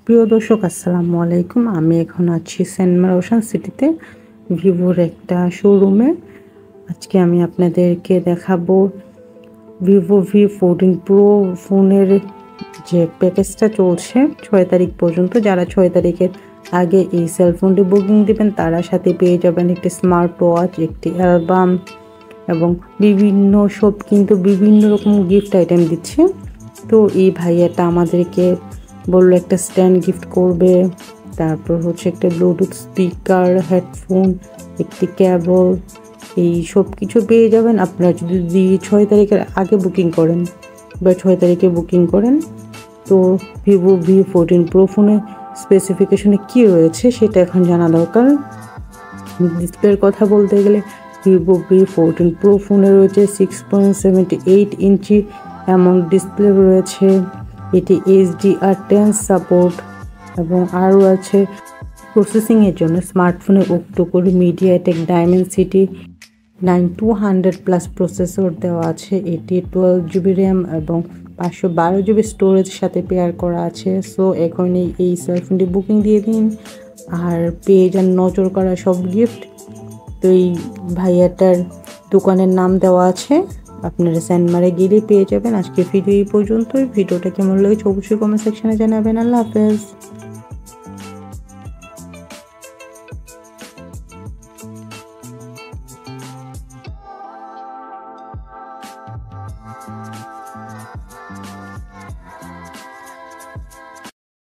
প্রিয় দর্শক আসসালামু আলাইকুম। আমি এখন আছি সেন্ট মার্টিন ওশান সিটিতে ভিভোর একটা শোরুমে। আজকে আমি আপনাদেরকে দেখাবো ভিভো V14 প্রো ফোনের যে প্যাকেজটা চলছে 6 তারিখ পর্যন্ত। যারা 6 তারিখের আগে এই সেলফোনটি বুকিং দেবেন তারা সাথে পেয়ে যাবেন একটি স্মার্ট ওয়াচ, একটি অ্যালবাম এবং বিভিন্ন রকম গিফট আইটেম দিচ্ছে। তো এই ভাইয়াটা আমাদেরকে বললো একটা স্ট্যান্ড গিফট করবে, তারপর হচ্ছে একটা ব্লুটুথ স্পিকার, হেডফোন, একটি কেবল, এই সব কিছু পেয়ে যাবেন আপনারা যদি 6 তারিখের আগে বুকিং করেন বা 6 তারিখে বুকিং করেন। তো ভিভো V14 প্রো ফোনের স্পেসিফিকেশনে কী রয়েছে সেটা এখন জানা দরকার। ডিসপ্লের কথা বলতে গেলে ভিভো V14 প্রো ফোনে রয়েছে 6.78 ইঞ্চি অ্যামোলেড ডিসপ্লে রয়েছে। এটি HDR10 সাপোর্ট এবং আরও আছে প্রসেসিংয়ের জন্য স্মার্টফোনে অক্টোকোর মিডিয়াটেক ডাইমেনসিটি 9200+ প্রসেসর দেওয়া আছে। এটি 12GB র্যাম এবং 512GB স্টোরেজ সাথে পেয়ার করা আছে। সো এখনই এই সেলফোনটি বুকিং দিয়ে দিন আর পেয়ে যান নজর করা সব গিফট। তো এই ভাইয়াটার দোকানের নাম দেওয়া আছে, আপনারা সেন্ট মারে গেলেই পেয়ে যাবেন। আজকে ভিডিও এই পর্যন্তই। ভিডিওটা কেমন লেগেছে অবশ্যই কমেন্ট সেকশনে জানাবেন। আল্লাহ হাফেজ।